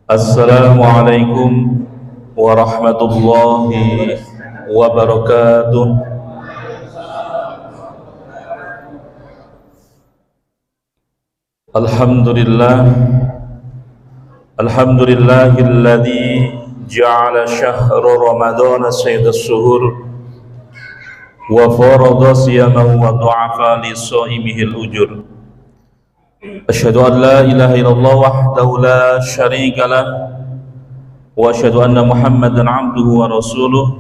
Assalamualaikum warahmatullahi wabarakatuh. Alhamdulillahilladzi ja'ala syahra ramadhana sayyidas syuhur wa farada siyamahu wa du'afa li shaimihil ujur. Asyhadu an la ilaha illallah wahdahu la syarika lah wa asyhadu anna Muhammadan abduhu wa rasuluh.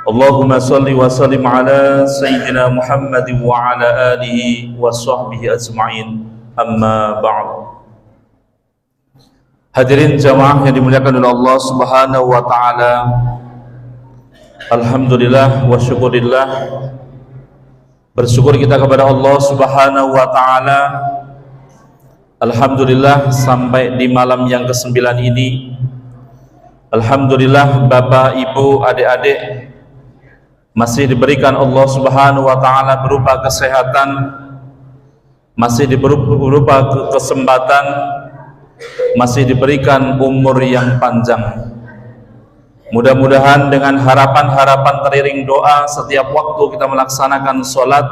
Allahumma salli wa sallim ala sayyidina Muhammad wa ala alihi wa sahbihi ajma'in. Amma ba'd. Hadirin jamaah yang dimuliakan oleh Allah Subhanahu wa taala. Alhamdulillah wa syukurillah. Bersyukur kita kepada Allah Subhanahu wa taala. Alhamdulillah sampai di malam yang ke-9 ini, alhamdulillah Bapak, Ibu, adik-adik masih diberikan Allah Subhanahu wa taala berupa kesehatan, masih berupa kesempatan, masih diberikan umur yang panjang. Mudah-mudahan dengan harapan-harapan teriring doa setiap waktu kita melaksanakan sholat,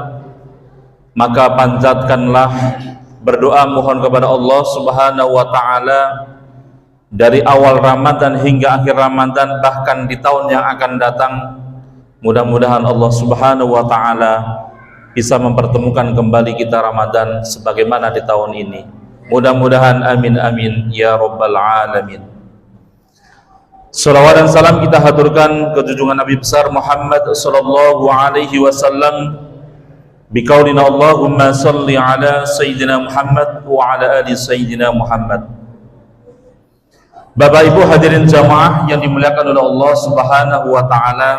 maka panjatkanlah berdoa mohon kepada Allah Subhanahu wa taala dari awal Ramadan hingga akhir Ramadan, bahkan di tahun yang akan datang. Mudah-mudahan Allah Subhanahu wa taala bisa mempertemukan kembali kita Ramadan sebagaimana di tahun ini. Mudah-mudahan, amin amin ya rabbal alamin. Salawat dan salam kita haturkan ke junjungan Nabi besar Muhammad sallallahu alaihi wasallam. Biqaulina Allahumma salli ala Sayyidina Muhammad wa ala ali Sayyidina Muhammad. Bapak Ibu hadirin jamaah yang dimuliakan oleh Allah Subhanahu wa taala,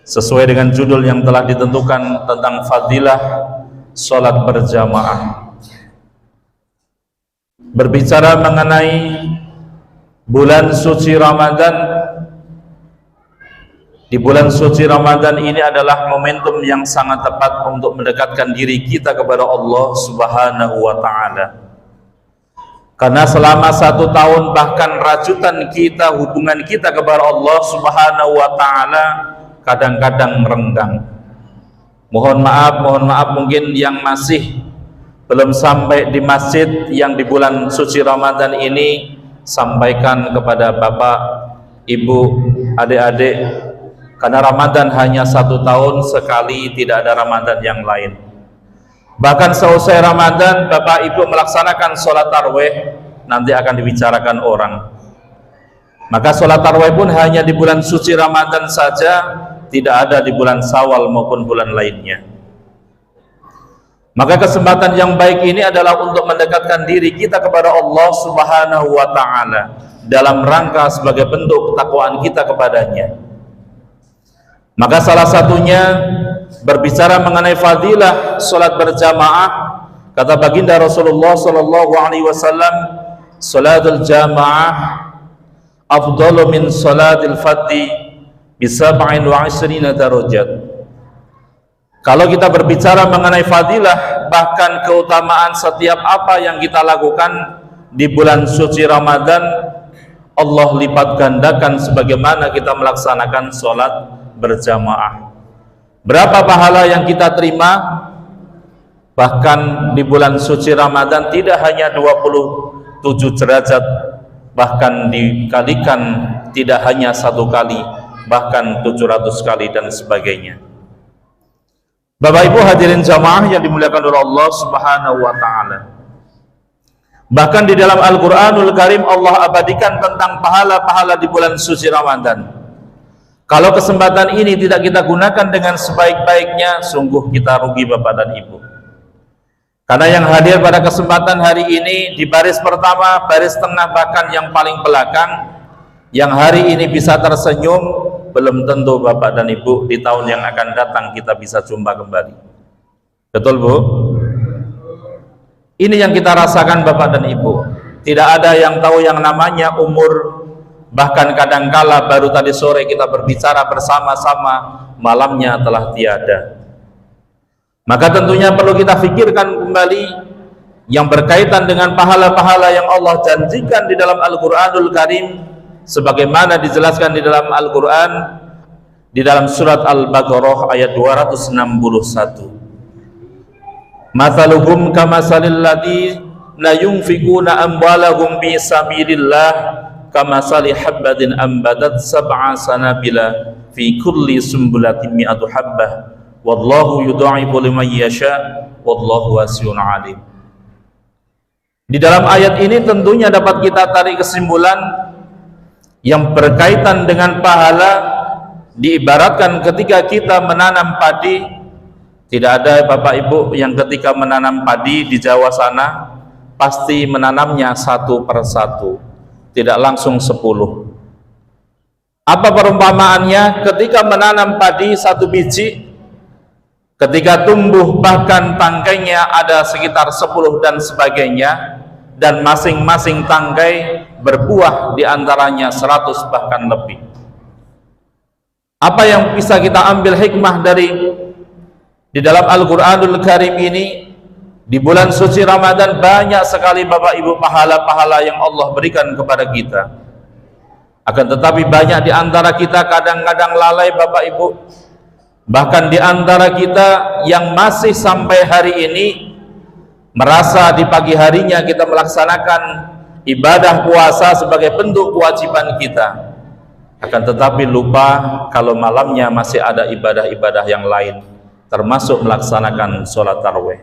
sesuai dengan judul yang telah ditentukan tentang fadilah salat berjamaah, berbicara mengenai bulan suci Ramadan. Di bulan suci Ramadan ini adalah momentum yang sangat tepat untuk mendekatkan diri kita kepada Allah Subhanahu wa taala. Karena selama 1 tahun bahkan rajutan kita, hubungan kita kepada Allah Subhanahu wa taala kadang-kadang renggang. Mohon maaf mungkin yang masih belum sampai di masjid yang di bulan suci Ramadan ini, sampaikan kepada Bapak, Ibu, adik-adik, karena Ramadan hanya 1 tahun sekali, tidak ada Ramadan yang lain. Bahkan selesai Ramadan Bapak Ibu melaksanakan sholat tarawih, nanti akan dibicarakan orang. Maka sholat tarawih pun hanya di bulan suci Ramadan saja, tidak ada di bulan Syawal maupun bulan lainnya. Maka kesempatan yang baik ini adalah untuk mendekatkan diri kita kepada Allah Subhanahu wa taala dalam rangka sebagai bentuk ketakwaan kita kepadanya. Maka salah satunya berbicara mengenai fadilah salat berjamaah. Kata baginda Rasulullah sallallahu alaihi wasallam, salatul jamaah afdalu min salatil fadhi bi 27 darajat. Kalau kita berbicara mengenai fadilah, bahkan keutamaan setiap apa yang kita lakukan di bulan suci Ramadan, Allah lipat gandakan sebagaimana kita melaksanakan salat berjamaah. Berapa pahala yang kita terima? Bahkan di bulan suci Ramadan tidak hanya 27 derajat, bahkan dikalikan tidak hanya 1 kali, bahkan 700 kali dan sebagainya. Bapak Ibu hadirin jamaah yang dimuliakan oleh Allah Subhanahu wa taala. Bahkan di dalam Al-Qur'anul Karim Allah abadikan tentang pahala-pahala di bulan suci Ramadan. Kalau kesempatan ini tidak kita gunakan dengan sebaik-baiknya, sungguh kita rugi Bapak dan Ibu. Karena yang hadir pada kesempatan hari ini di baris pertama, baris tengah, bahkan yang paling belakang, yang hari ini bisa tersenyum, belum tentu Bapak dan Ibu di tahun yang akan datang kita bisa jumpa kembali. Betul Bu? Ini yang kita rasakan Bapak dan Ibu. Tidak ada yang tahu yang namanya umur. Bahkan kadangkala baru tadi sore kita berbicara bersama-sama, malamnya telah tiada. Maka tentunya perlu kita pikirkan kembali yang berkaitan dengan pahala-pahala yang Allah janjikan di dalam Al-Qur'anul Karim, sebagaimana dijelaskan di dalam Al-Qur'an di dalam surat Al-Baqarah ayat 261. Mathaluhum kamasalil ladzina yunfikuna amwalahum fi sabilillah kamasali habbatin ambatat sab'a sanabila fi kulli sumbulatin mi'atu habbah wallahu yudha'ifu liman yasha wallahu wasi'un 'alim. Di dalam ayat ini tentunya dapat kita tarik kesimpulan yang berkaitan dengan pahala. Diibaratkan ketika kita menanam padi, tidak ada Bapak Ibu yang ketika menanam padi di Jawa sana pasti menanamnya satu persatu, tidak langsung 10. Apa perumpamaannya? Ketika menanam padi satu biji, ketika tumbuh bahkan tangkainya ada sekitar 10 dan sebagainya, dan masing-masing tangkai berbuah diantaranya 100 bahkan lebih. Apa yang bisa kita ambil hikmah dari di dalam Al-Qur'anul Karim ini? Di bulan suci Ramadan banyak sekali Bapak Ibu pahala-pahala yang Allah berikan kepada kita. Akan tetapi banyak di antara kita kadang-kadang lalai Bapak Ibu. Bahkan di antara kita yang masih sampai hari ini merasa di pagi harinya kita melaksanakan ibadah puasa sebagai bentuk kewajiban kita, akan tetapi lupa kalau malamnya masih ada ibadah-ibadah yang lain, termasuk melaksanakan sholat tarawih.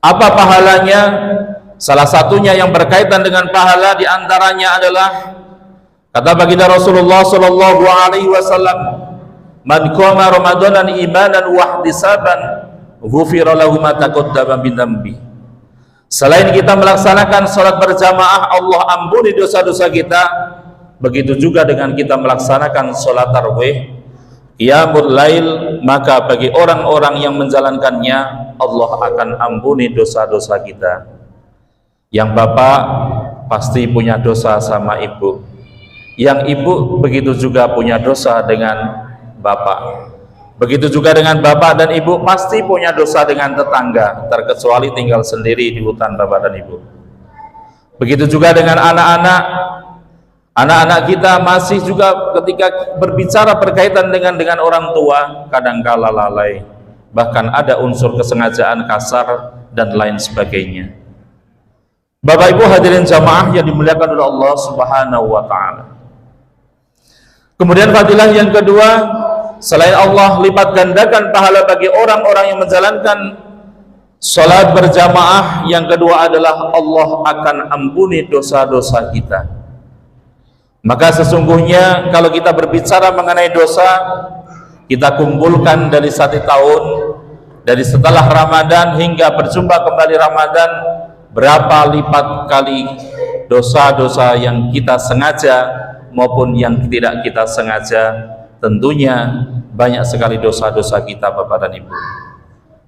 Apa pahalanya? Salah satunya yang berkaitan dengan pahala diantaranya adalah kata baginda Rasulullah Shallallahu Alaihi Wasallam, "Man qama Ramadanan imanan wa ihtisaban ghufira lahu ma taqaddama min dzambi." Selain kita melaksanakan sholat berjamaah, Allah ampuni dosa-dosa kita. Begitu juga dengan kita melaksanakan sholat tarawih, qiyamul lail, maka bagi orang-orang yang menjalankannya Allah akan ampuni dosa-dosa kita. Yang bapak pasti punya dosa sama ibu, yang ibu begitu juga punya dosa dengan bapak. Begitu juga dengan bapak dan ibu pasti punya dosa dengan tetangga, terkecuali tinggal sendiri di hutan bapak dan ibu. Begitu juga dengan anak-anak kita masih juga ketika berbicara berkaitan dengan orang tua kadangkala lalai, bahkan ada unsur kesengajaan kasar dan lain sebagainya. Bapak Ibu hadirin jamaah yang dimuliakan oleh Allah Subhanahu wa taala. Kemudian fadilah yang kedua, selain Allah lipat gandakan pahala bagi orang-orang yang menjalankan salat berjamaah, yang kedua adalah Allah akan ampuni dosa-dosa kita. Maka sesungguhnya kalau kita berbicara mengenai dosa, kita kumpulkan dari 1 tahun, dari setelah Ramadan hingga berjumpa kembali Ramadan, berapa lipat kali dosa-dosa yang kita sengaja maupun yang tidak kita sengaja. Tentunya banyak sekali dosa-dosa kita Bapak dan Ibu.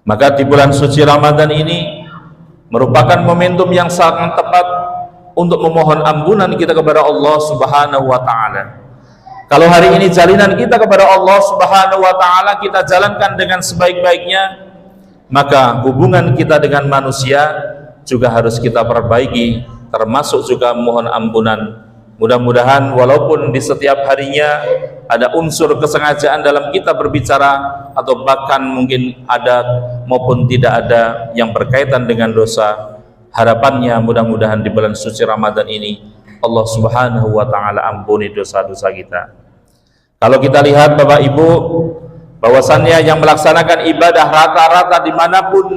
Maka di bulan suci Ramadan ini merupakan momentum yang sangat tepat untuk memohon ampunan kita kepada Allah Subhanahu wa taala. Kalau hari ini jalinan kita kepada Allah Subhanahu wa taala kita jalankan dengan sebaik-baiknya, maka hubungan kita dengan manusia juga harus kita perbaiki, termasuk juga mohon ampunan. Mudah-mudahan walaupun di setiap harinya ada unsur kesengajaan dalam kita berbicara, atau bahkan mungkin ada maupun tidak ada yang berkaitan dengan dosa, harapannya mudah-mudahan di bulan suci Ramadan ini Allah Subhanahu wa taala ampuni dosa-dosa kita. Kalau kita lihat Bapak Ibu, bahwasannya yang melaksanakan ibadah rata-rata dimanapun,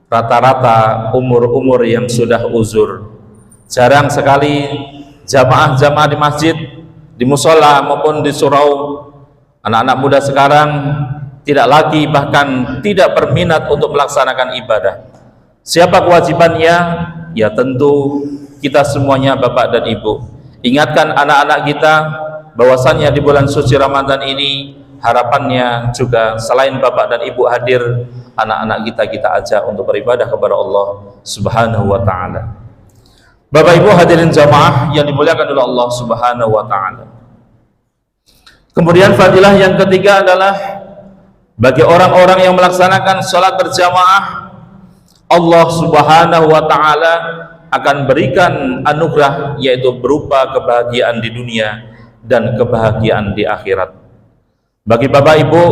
rata-rata umur-umur yang sudah uzur. Jarang sekali jamaah-jamaah di masjid, di musola maupun di surau. Anak-anak muda sekarang tidak lagi, bahkan tidak berminat untuk melaksanakan ibadah. Siapa kewajibannya? Ya tentu kita semuanya Bapak dan Ibu. Ingatkan anak-anak kita bahwasannya di bulan suci Ramadan ini harapannya juga selain Bapak dan Ibu hadir, anak-anak kita ajak untuk beribadah kepada Allah Subhanahu wa taala. Bapak Ibu hadirin jamaah yang dimuliakan oleh Allah Subhanahu wa taala. Kemudian fadilah yang ketiga adalah bagi orang-orang yang melaksanakan salat berjamaah, Allah Subhanahu wa taala akan berikan anugerah, yaitu berupa kebahagiaan di dunia dan kebahagiaan di akhirat. Bagi Bapak Ibu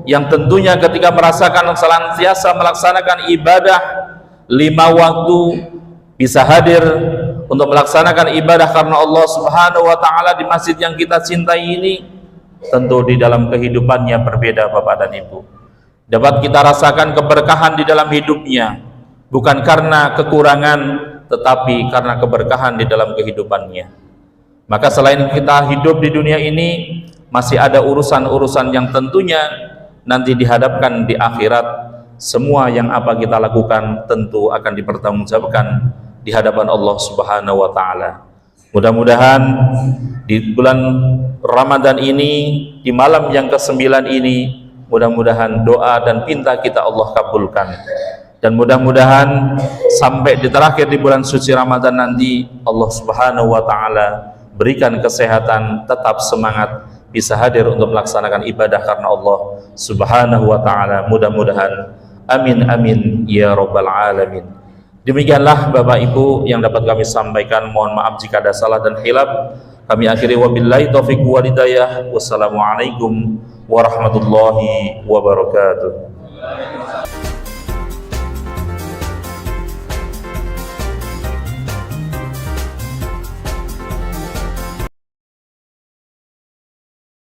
yang tentunya ketika merasakan senantiasa melaksanakan ibadah 5 waktu, bisa hadir untuk melaksanakan ibadah karena Allah Subhanahu wa taala di masjid yang kita cintai ini, tentu di dalam kehidupannya berbeda Bapak dan Ibu. Dapat kita rasakan keberkahan di dalam hidupnya, bukan karena kekurangan, tetapi karena keberkahan di dalam kehidupannya. Maka selain kita hidup di dunia ini, masih ada urusan-urusan yang tentunya nanti dihadapkan di akhirat. Semua yang apa kita lakukan tentu akan dipertanggungjawabkan di hadapan Allah Subhanahu wa taala. Mudah-mudahan di bulan Ramadan ini, di malam yang ke-9 ini, mudah-mudahan doa dan pinta kita Allah kabulkan. Dan mudah-mudahan sampai di terakhir di bulan suci Ramadan nanti, Allah Subhanahu wa taala berikan kesehatan, tetap semangat, bisa hadir untuk melaksanakan ibadah karena Allah Subhanahu wa taala. Mudah-mudahan, amin amin ya rabbal alamin. Demikianlah Bapak Ibu yang dapat kami sampaikan. Mohon maaf jika ada salah dan khilaf. Kami akhiri wabillahi taufiq wal hidayah. Wassalamualaikum warahmatullahi wabarakatuh.